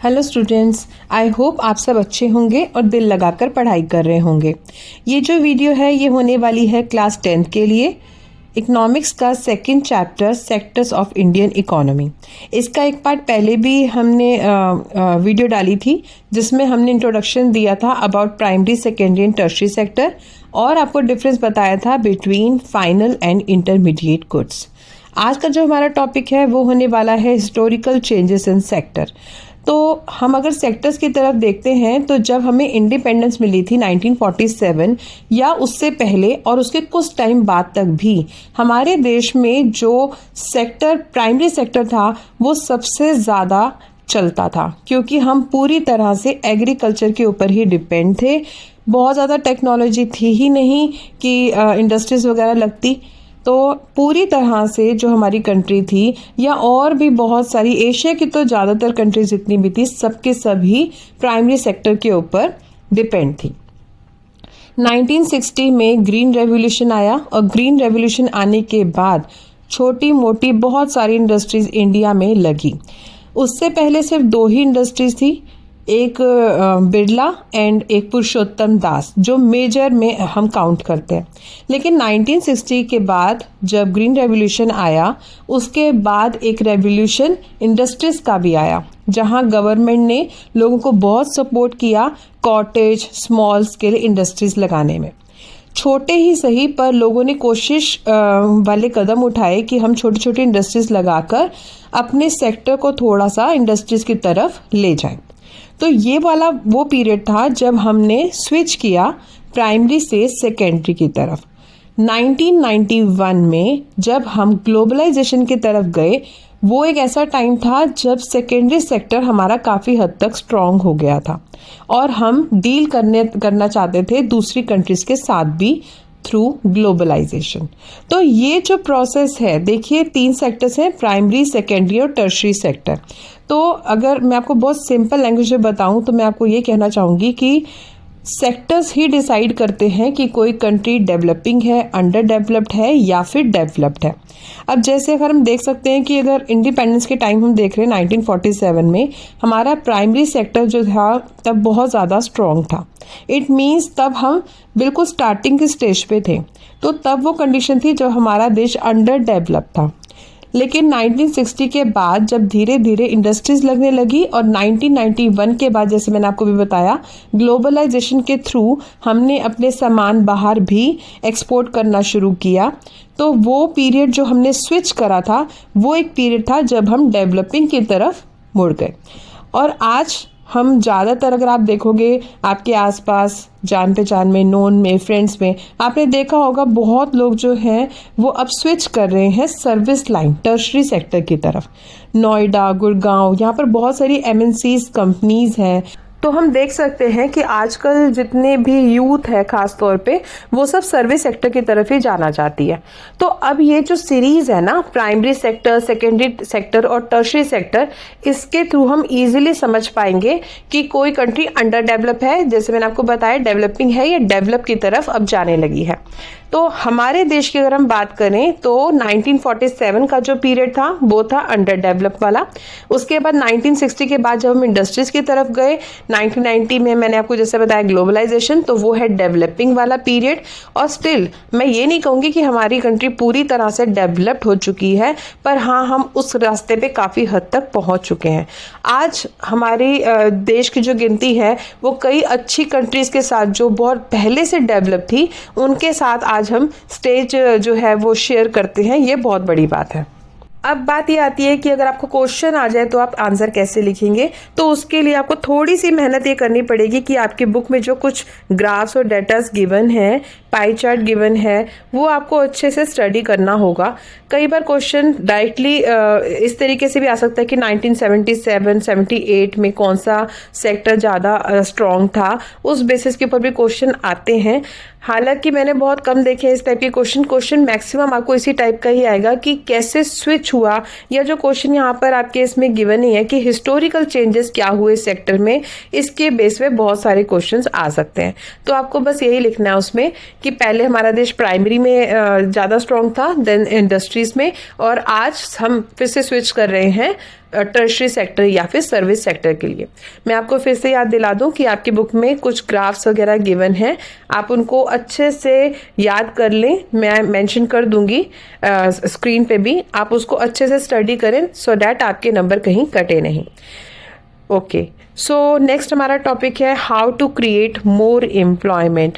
Hello students, I hope आप सब अच्छे होंगे और दिल लगाकर पढ़ाई कर रहे होंगे। ये जो वीडियो है ये होने वाली है क्लास 10th के लिए इकोनॉमिक्स का second chapter sectors of Indian economy. इसका एक पार्ट पहले भी हमने वीडियो डाली थी जिसमें हमने इंट्रोडक्शन दिया था about primary, secondary and tertiary sector और आपको डिफरेंस बताया था between final and intermediate goods. आज का जो हमारा टॉपिक है वो होने वाला है हिस्टोरिकल चेंजेस इन सेक्टर। तो हम अगर सेक्टर्स की तरफ देखते हैं तो जब हमें इंडिपेंडेंस मिली थी 1947 या उससे पहले और उसके कुछ टाइम बाद तक भी हमारे देश में जो सेक्टर प्राइमरी सेक्टर था वो सबसे ज़्यादा चलता था, क्योंकि हम पूरी तरह से एग्रीकल्चर के ऊपर ही डिपेंड थे। बहुत ज़्यादा टेक्नोलॉजी थी ही नहीं कि इंडस्ट्रीज़ वगैरह लगती। तो पूरी तरह से जो हमारी कंट्री थी या और भी बहुत सारी एशिया की तो ज़्यादातर कंट्रीज जितनी भी थी सबके सभी प्राइमरी सेक्टर के ऊपर डिपेंड थी। 1960 में ग्रीन रेवोल्यूशन आया और ग्रीन रेवोल्यूशन आने के बाद छोटी मोटी बहुत सारी इंडस्ट्रीज इंडिया में लगी। उससे पहले सिर्फ दो ही इंडस्ट्रीज थी, एक बिरला एंड एक पुरुषोत्तम दास, जो मेजर में हम काउंट करते हैं। लेकिन 1960 के बाद जब ग्रीन रेवोल्यूशन आया उसके बाद एक रेवोल्यूशन इंडस्ट्रीज का भी आया, जहां गवर्नमेंट ने लोगों को बहुत सपोर्ट किया कॉटेज स्मॉल स्केल इंडस्ट्रीज लगाने में। छोटे ही सही पर लोगों ने कोशिश वाले कदम उठाए कि हम छोटी छोटी इंडस्ट्रीज लगाकर अपने सेक्टर को थोड़ा सा इंडस्ट्रीज की तरफ ले जाएं। तो ये वाला वो पीरियड था जब हमने स्विच किया प्राइमरी से सेकेंडरी की तरफ। 1991 में जब हम ग्लोबलाइजेशन की तरफ गए वो एक ऐसा टाइम था जब सेकेंडरी सेक्टर हमारा काफ़ी हद तक स्ट्रॉन्ग हो गया था और हम डील करना चाहते थे दूसरी कंट्रीज़ के साथ भी थ्रू ग्लोबलाइजेशन। तो ये जो प्रोसेस है, देखिए 3 सेक्टर्स हैं, प्राइमरी, सेकेंडरी और टर्शरी सेक्टर। तो अगर मैं आपको बहुत सिंपल लैंग्वेज में बताऊं तो मैं आपको ये कहना चाहूँगी कि सेक्टर्स ही डिसाइड करते हैं कि कोई कंट्री डेवलपिंग है, अंडर डेवलप्ड है या फिर डेवलप्ड है। अब जैसे अगर हम देख सकते हैं कि अगर इंडिपेंडेंस के टाइम हम देख रहे हैं 1947 में हमारा प्राइमरी सेक्टर जो था तब बहुत ज़्यादा स्ट्रॉन्ग था। इट मीन्स तब हम बिल्कुल स्टार्टिंग के स्टेज पे थे, तो तब वो कंडीशन थी जब हमारा देश अंडर डेवलप था। लेकिन 1960 के बाद जब धीरे धीरे इंडस्ट्रीज लगने लगी और 1991 के बाद जैसे मैंने आपको भी बताया ग्लोबलाइजेशन के थ्रू हमने अपने सामान बाहर भी एक्सपोर्ट करना शुरू किया। तो वो पीरियड जो हमने स्विच करा था वो एक पीरियड था जब हम डेवलपिंग की तरफ मुड़ गए। और आज हम ज़्यादातर अगर आप देखोगे आपके आसपास जान पहचान में, नोन में, फ्रेंड्स में आपने देखा होगा बहुत लोग जो हैं वो अब स्विच कर रहे हैं सर्विस लाइन टर्शरी सेक्टर की तरफ। नोएडा, गुड़गांव, यहाँ पर बहुत सारी MNCs कंपनीज हैं। तो हम देख सकते हैं कि आजकल जितने भी यूथ है खास तौर पे वो सब सर्विस सेक्टर की तरफ ही जाना चाहती है। तो अब ये जो सीरीज है ना प्राइमरी सेक्टर, सेकेंडरी सेक्टर और टर्शरी सेक्टर, इसके थ्रू हम इजीली समझ पाएंगे कि कोई कंट्री अंडर डेवलप है, जैसे मैंने आपको बताया डेवलपिंग है या डेवलप की तरफ अब जाने लगी है। तो हमारे देश की अगर हम बात करें तो 1947 का जो पीरियड था वो था अंडर डेवलप वाला। उसके बाद 1960 के बाद जब हम इंडस्ट्रीज की तरफ गए 1990 में मैंने आपको जैसे बताया ग्लोबलाइजेशन, तो वो है डेवलपिंग वाला पीरियड। और स्टिल मैं ये नहीं कहूँगी कि हमारी कंट्री पूरी तरह से डेवलप्ड हो चुकी है, पर हाँ हम उस रास्ते पे काफ़ी हद तक पहुँच चुके हैं। आज हमारी देश की जो गिनती है वो कई अच्छी कंट्रीज़ के साथ जो बहुत पहले से डेवलप थी उनके साथ आज हम स्टेज जो है वो शेयर करते हैं। ये बहुत बड़ी बात है। अब बात ये आती है कि अगर आपको क्वेश्चन आ जाए तो आप आंसर कैसे लिखेंगे। तो उसके लिए आपको थोड़ी सी मेहनत ये करनी पड़ेगी कि आपकी बुक में जो कुछ ग्राफ्स और डेटास गिवन है, पाई चार्ट गिवन है, वो आपको अच्छे से स्टडी करना होगा। कई बार क्वेश्चन डायरेक्टली इस तरीके से भी आ सकता है कि 1977-78 में कौन सा सेक्टर ज़्यादा स्ट्रॉन्ग था, उस बेसिस के ऊपर भी क्वेश्चन आते हैं। हालांकि मैंने बहुत कम देखे हैं इस टाइप के क्वेश्चन मैक्सिमम आपको इसी टाइप का ही आएगा कि कैसे स्विच हुआ, या जो क्वेश्चन यहाँ पर आपके इसमें गिवन नहीं है कि हिस्टोरिकल चेंजेस क्या हुए सेक्टर में, इसके बेस पे बहुत सारे क्वेश्चंस आ सकते हैं। तो आपको बस यही लिखना है उसमें कि पहले हमारा देश प्राइमरी में ज़्यादा स्ट्रॉन्ग था, देन इंडस्ट्रीज में, और आज हम फिर से स्विच कर रहे हैं टर्शरी सेक्टर या फिर सर्विस सेक्टर के लिए। मैं आपको फिर से याद दिला दूं कि आपकी बुक में कुछ ग्राफ्स वगैरह गिवन है, आप उनको अच्छे से याद कर लें। मैं मेंशन कर दूंगी स्क्रीन पे भी, आप उसको अच्छे से स्टडी करें सो दैट आपके नंबर कहीं कटे नहीं। ओके, सो नेक्स्ट हमारा टॉपिक है how to create more employment.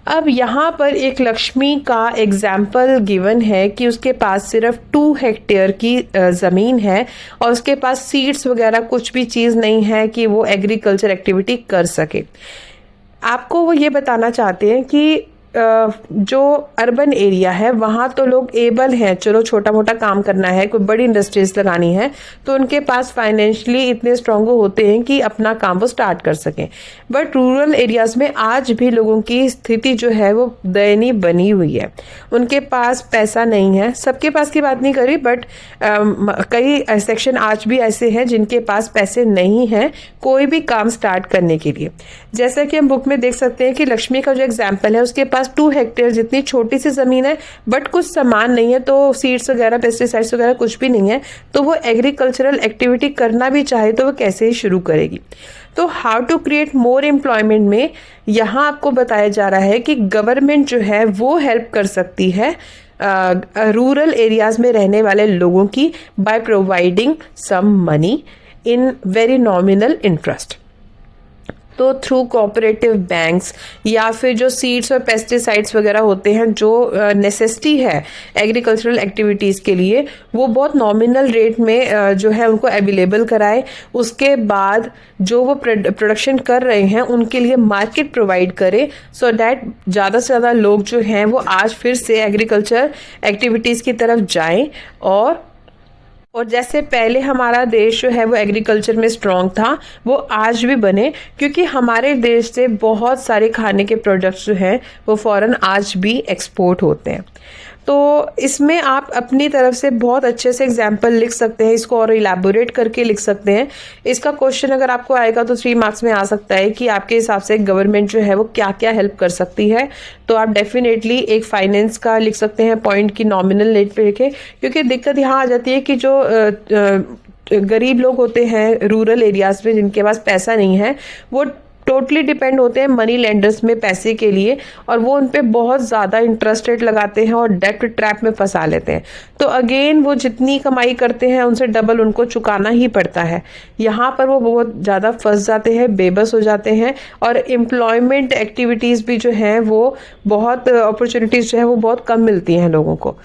अब यहाँ पर एक लक्ष्मी का एग्जाम्पल गिवन है कि उसके पास सिर्फ 2 हेक्टेयर की ज़मीन है और उसके पास सीड्स वगैरह कुछ भी चीज़ नहीं है कि वो एग्रीकल्चर एक्टिविटी कर सके। आपको वो ये बताना चाहते हैं कि जो अर्बन एरिया है वहाँ तो लोग एबल हैं, चलो छोटा मोटा काम करना है, कोई बड़ी इंडस्ट्रीज लगानी है तो उनके पास फाइनेंशियली इतने स्ट्रांग होते हैं कि अपना काम वो स्टार्ट कर सकें। बट रूरल एरियाज में आज भी लोगों की स्थिति जो है वो दयनीय बनी हुई है, उनके पास पैसा नहीं है। सबके पास की बात नहीं करी, बट कई सेक्शन आज भी ऐसे हैं जिनके पास पैसे नहीं हैं कोई भी काम स्टार्ट करने के लिए। जैसा कि हम बुक में देख सकते हैं कि लक्ष्मी का जो एग्जाम्पल है उसके पास 2 हेक्टेयर जितनी छोटी सी जमीन है, बट कुछ सामान नहीं है, तो सीड्स वगैरह पेस्टिसाइड्स वगैरह कुछ भी नहीं है, तो वो एग्रीकल्चरल एक्टिविटी करना भी चाहे तो वो कैसे ही शुरू करेगी। तो how to create more employment में यहाँ आपको बताया जा रहा है कि गवर्नमेंट जो है वो हेल्प कर सकती है रूरल एरियाज में रहने वाले लोगों की by providing some money in very nominal interest. तो थ्रू कोऑपरेटिव बैंक्स या फिर जो सीड्स और पेस्टिसाइड्स वगैरह होते हैं जो नेसेसिटी है एग्रीकल्चरल एक्टिविटीज़ के लिए, वो बहुत नॉमिनल रेट में जो है उनको अवेलेबल कराए। उसके बाद जो वो प्रोडक्शन कर रहे हैं उनके लिए मार्केट प्रोवाइड करे सो दैट ज़्यादा से ज़्यादा लोग जो हैं वो आज फिर से एग्रीकल्चर एक्टिविटीज़ की तरफ जाएं और जैसे पहले हमारा देश जो है वो एग्रीकल्चर में स्ट्रॉन्ग था वो आज भी बने, क्योंकि हमारे देश से बहुत सारे खाने के प्रोडक्ट्स जो हैं वो फॉरेन आज भी एक्सपोर्ट होते हैं। तो इसमें आप अपनी तरफ से बहुत अच्छे से एग्जाम्पल लिख सकते हैं, इसको और इलेबोरेट करके लिख सकते हैं। इसका क्वेश्चन अगर आपको आएगा तो 3 मार्क्स में आ सकता है कि आपके हिसाब से गवर्नमेंट जो है वो क्या क्या हेल्प कर सकती है। तो आप डेफिनेटली एक फाइनेंस का लिख सकते हैं पॉइंट की नॉमिनल रेट पे लिखे, क्योंकि दिक्कत यहाँ आ जाती है कि जो गरीब लोग होते हैं रूरल एरियाज में जिनके पास पैसा नहीं है वो टोटली डिपेंड होते हैं मनी लेंडर्स में पैसे के लिए, और वो उन पे बहुत ज़्यादा इंटरेस्ट रेट लगाते हैं और डेट ट्रैप में फंसा लेते हैं। तो अगेन वो जितनी कमाई करते हैं उनसे डबल उनको चुकाना ही पड़ता है। यहाँ पर वो बहुत ज़्यादा फंस जाते हैं, बेबस हो जाते हैं, और एम्प्लॉयमेंट एक्टिविटीज़ भी जो हैं वो बहुत अपॉर्चुनिटीज़ जो है वो बहुत कम मिलती हैं लोगों को।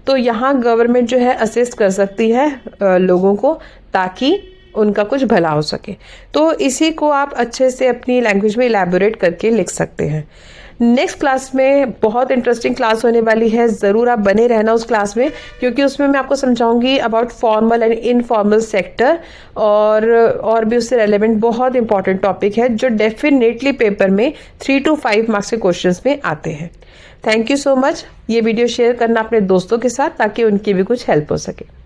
तो यहाँ गवर्नमेंट जो है असिस्ट कर सकती है लोगों को ताकि उनका कुछ भला हो सके। तो इसी को आप अच्छे से अपनी लैंग्वेज में इलेबोरेट करके लिख सकते हैं। नेक्स्ट क्लास में बहुत इंटरेस्टिंग क्लास होने वाली है, ज़रूर आप बने रहना उस क्लास में, क्योंकि उसमें मैं आपको समझाऊंगी about formal and informal sector और भी उससे रेलेवेंट बहुत इंपॉर्टेंट टॉपिक है जो डेफिनेटली पेपर में 3 to 5 मार्क्स के क्वेश्चंस में आते हैं। Thank you so much. ये वीडियो शेयर करना अपने दोस्तों के साथ ताकि उनकी भी कुछ हेल्प हो सके।